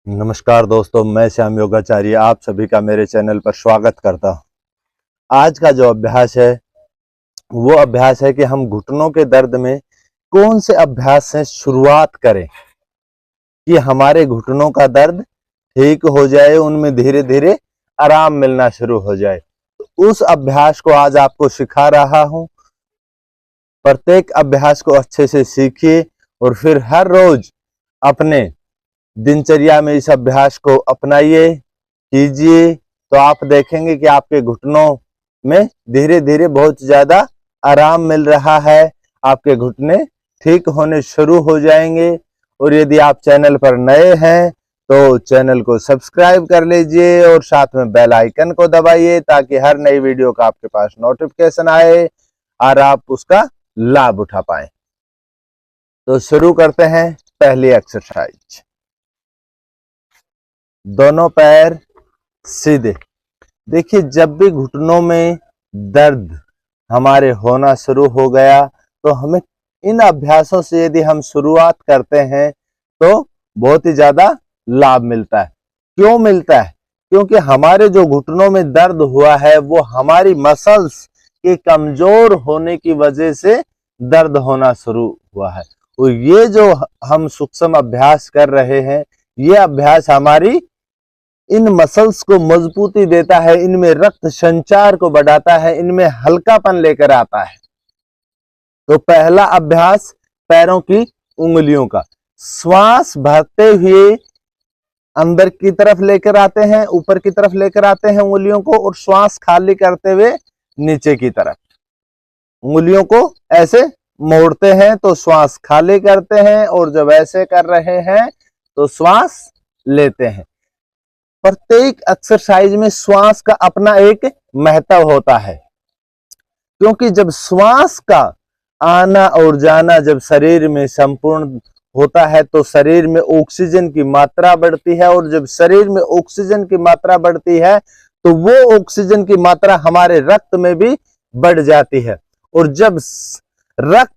नमस्कार दोस्तों, मैं श्याम योगाचार्य आप सभी का मेरे चैनल पर स्वागत करता हूँ। आज का जो अभ्यास है वो अभ्यास है कि हम घुटनों के दर्द में कौन से अभ्यास से शुरुआत करें कि हमारे घुटनों का दर्द ठीक हो जाए, उनमें धीरे धीरे आराम मिलना शुरू हो जाए। तो उस अभ्यास को आज आपको सिखा रहा हूँ। प्रत्येक अभ्यास को अच्छे से सीखिए और फिर हर रोज अपने दिनचर्या में इस अभ्यास को अपनाइए, कीजिए, तो आप देखेंगे कि आपके घुटनों में धीरे धीरे बहुत ज्यादा आराम मिल रहा है। आपके घुटने ठीक होने शुरू हो जाएंगे। और यदि आप चैनल पर नए हैं तो चैनल को सब्सक्राइब कर लीजिए और साथ में बेल आइकन को दबाइए ताकि हर नई वीडियो का आपके पास नोटिफिकेशन आए और आप उसका लाभ उठा पाए। तो शुरू करते हैं पहली एक्सरसाइज। दोनों पैर सीधे। देखिए, जब भी घुटनों में दर्द हमारे होना शुरू हो गया तो हमें इन अभ्यासों से यदि हम शुरुआत करते हैं तो बहुत ही ज्यादा लाभ मिलता है। क्यों मिलता है? क्योंकि हमारे जो घुटनों में दर्द हुआ है वो हमारी मसल्स के कमजोर होने की वजह से दर्द होना शुरू हुआ है। और ये जो हम सूक्ष्म अभ्यास कर रहे हैं, ये अभ्यास हमारी इन मसल्स को मजबूती देता है, इनमें रक्त संचार को बढ़ाता है, इनमें हल्कापन लेकर आता है। तो पहला अभ्यास पैरों की उंगलियों का। श्वास भरते हुए अंदर की तरफ लेकर आते हैं, ऊपर की तरफ लेकर आते हैं उंगलियों को, और श्वास खाली करते हुए नीचे की तरफ उंगलियों को ऐसे मोड़ते हैं तो श्वास खाली करते हैं, और जब ऐसे कर रहे हैं तो श्वास लेते हैं। प्रत्येक एक्सरसाइज में श्वास का अपना एक महत्व होता है, क्योंकि जब श्वास का आना और जाना जब शरीर में संपूर्ण होता है तो शरीर में ऑक्सीजन की मात्रा बढ़ती है, और जब शरीर में ऑक्सीजन की मात्रा बढ़ती है तो वो ऑक्सीजन की मात्रा हमारे रक्त में भी बढ़ जाती है। और जब रक्त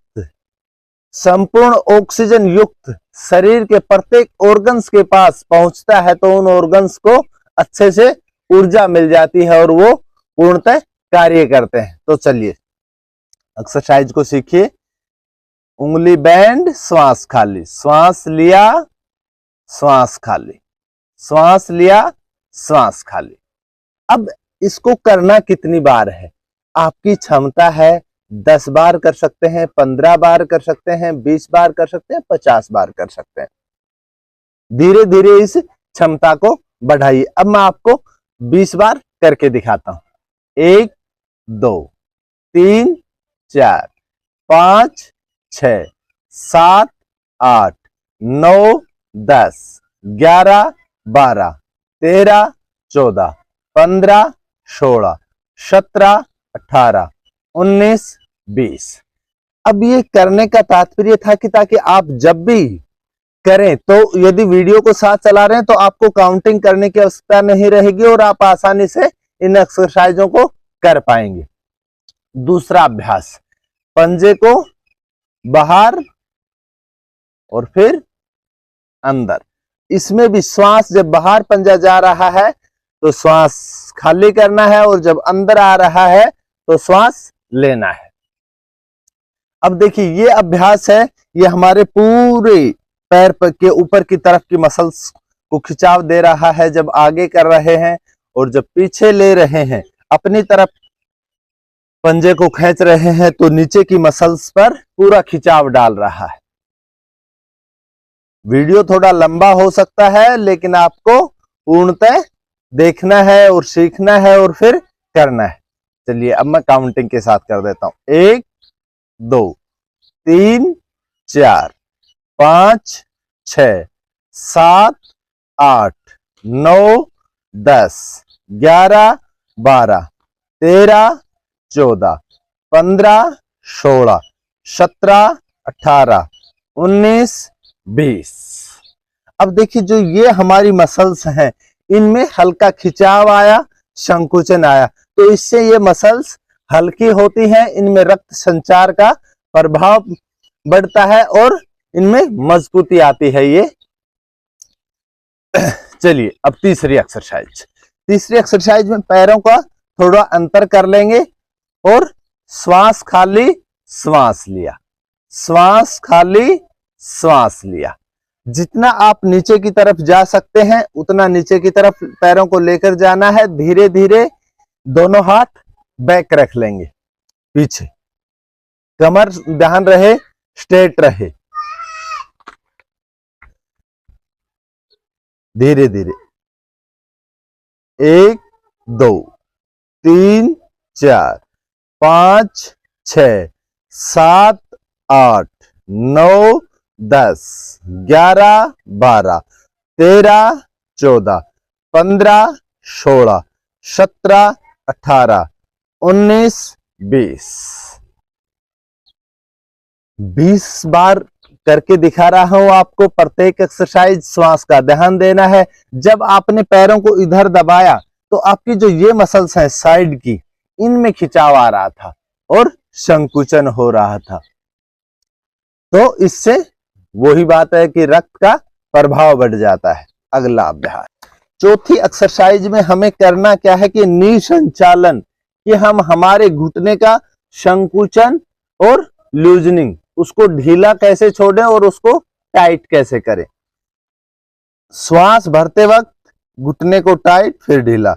संपूर्ण ऑक्सीजन युक्त शरीर के प्रत्येक ऑर्गन्स के पास पहुंचता है तो उन ऑर्गन्स को अच्छे से ऊर्जा मिल जाती है और वो पूर्णतः कार्य करते हैं। तो चलिए एक्सरसाइज को सीखिए। उंगली बैंड, श्वास खाली, श्वास लिया, श्वास खाली, श्वास लिया, श्वास खाली। अब इसको करना कितनी बार है? आपकी क्षमता है। 10 बार कर सकते हैं, 15 बार कर सकते हैं, 20 बार कर सकते हैं, 50 बार कर सकते हैं। धीरे धीरे इस क्षमता को बढ़ाइए। अब मैं आपको 20 बार करके दिखाता हूं। 1 2 3 4 5 6 7 8 9 10 11 12 13 14 15 16 17 18 19 20। अब ये करने का तात्पर्य था कि ताकि आप जब भी करें तो यदि वीडियो को साथ चला रहे हैं तो आपको काउंटिंग करने की आवश्यकता नहीं रहेगी और आप आसानी से इन एक्सरसाइजों को कर पाएंगे। दूसरा अभ्यास, पंजे को बाहर और फिर अंदर। इसमें भी श्वास जब बाहर पंजा जा रहा है तो श्वास खाली करना है, और जब अंदर आ रहा है तो श्वास लेना है। अब देखिए, ये अभ्यास है, ये हमारे पूरे पैर के ऊपर की तरफ की मसल्स को खिंचाव दे रहा है जब आगे कर रहे हैं, और जब पीछे ले रहे हैं अपनी तरफ पंजे को खींच रहे हैं तो नीचे की मसल्स पर पूरा खिंचाव डाल रहा है। वीडियो थोड़ा लंबा हो सकता है लेकिन आपको पूर्णतः देखना है और सीखना है और फिर करना है। चलिए अब मैं काउंटिंग के साथ कर देता हूं। 1 2 3 4 5 6 7 8 9 10 11 12 13 14 15 16 17 18 19 20। अब देखिए, जो ये हमारी मसल्स हैं इनमें हल्का खिंचाव आया, संकुचन आया, तो इससे ये मसल्स हल्की होती हैं, इनमें रक्त संचार का प्रभाव बढ़ता है और इनमें मजबूती आती है। ये चलिए अब तीसरी एक्सरसाइज में पैरों का थोड़ा अंतर कर लेंगे और श्वास खाली श्वास लिया, श्वास खाली श्वास लिया। जितना आप नीचे की तरफ जा सकते हैं उतना नीचे की तरफ पैरों को लेकर जाना है। धीरे धीरे दोनों हाथ बैक रख लेंगे पीछे, कमर ध्यान रहे स्ट्रेट रहे। धीरे धीरे 1 2 3 4 5 6 7 8 9 10 11 12 13 14 15 16 17 18 19 20 बार करके दिखा रहा हूं आपको। प्रत्येक एक्सरसाइज श्वास का ध्यान देना है। जब आपने पैरों को इधर दबाया तो आपकी जो ये मसल्स हैं साइड की, इनमें खिंचाव आ रहा था और संकुचन हो रहा था। तो इससे वही बात है कि रक्त का प्रभाव बढ़ जाता है। अगला अभ्यास, चौथी एक्सरसाइज में हमें करना क्या है कि नी संचालन, कि हम हमारे घुटने का संकुचन और लूजनिंग, उसको ढीला कैसे छोड़ें और उसको टाइट कैसे करें। श्वास भरते वक्त घुटने को टाइट, फिर ढीला,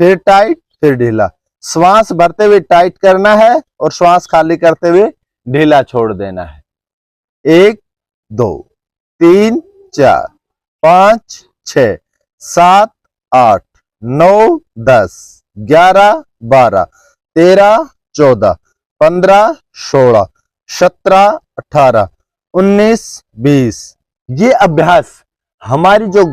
फिर टाइट, फिर ढीला। श्वास भरते हुए टाइट करना है और श्वास खाली करते हुए ढीला छोड़ देना है। 1 2 3 4 5 6 7 8 9 10 11 12 13 14 15 16 17 18 19 20। ये अभ्यास हमारी जो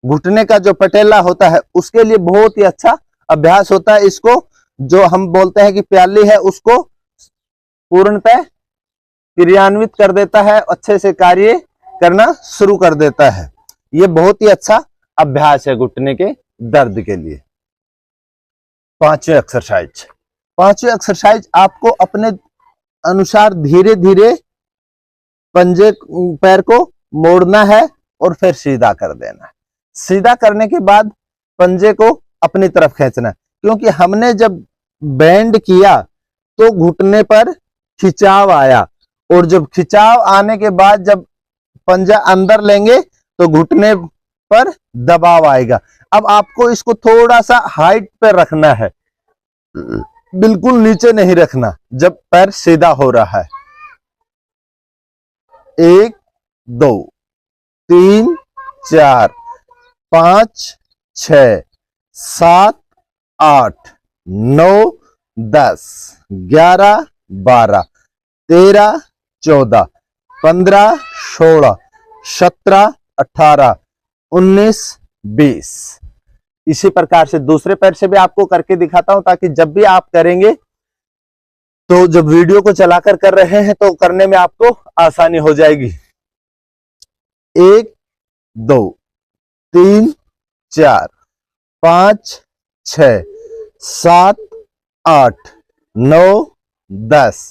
घुटने का जो पटेला होता है उसके लिए बहुत ही अच्छा अभ्यास होता है। इसको जो हम बोलते हैं कि प्याली है, उसको पूर्णतः क्रियान्वित कर देता है, अच्छे से कार्य करना शुरू कर देता है। ये बहुत ही अच्छा अभ्यास है घुटने के दर्द के लिए। पांचवी एक्सरसाइज आपको अपने अनुसार धीरे धीरे पंजे पैर को मोड़ना है और फिर सीधा कर देना है। सीधा करने के बाद पंजे को अपनी तरफ खींचना है, क्योंकि हमने जब बेंड किया तो घुटने पर खिंचाव आया, और जब खिंचाव आने के बाद जब पंजा अंदर लेंगे तो घुटने पर दबाव आएगा। अब आपको इसको थोड़ा सा हाइट पर रखना है, बिल्कुल नीचे नहीं रखना जब पैर सीधा हो रहा है। 1 2 3 4 5 6 7 8 9 10 11 12 13 14 15 16 17 18 19 20। इसी प्रकार से दूसरे पैर से भी आपको करके दिखाता हूं, ताकि जब भी आप करेंगे तो जब वीडियो को चलाकर कर रहे हैं तो करने में आपको आसानी हो जाएगी। 1 2 3 4 5 6 7 8 9 10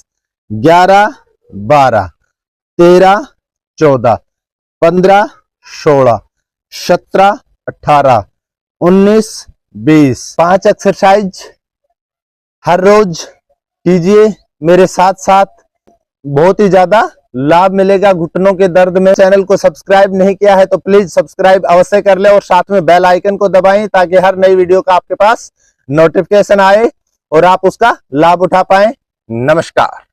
11 12 13 14 15 16 17 18 19 20। 5 एक्सरसाइज हर रोज कीजिए मेरे साथ साथ, बहुत ही ज्यादा लाभ मिलेगा घुटनों के दर्द में। चैनल को सब्सक्राइब नहीं किया है तो प्लीज सब्सक्राइब अवश्य कर ले और साथ में बेल आइकन को दबाएं, ताकि हर नई वीडियो का आपके पास नोटिफिकेशन आए और आप उसका लाभ उठा पाएं। नमस्कार।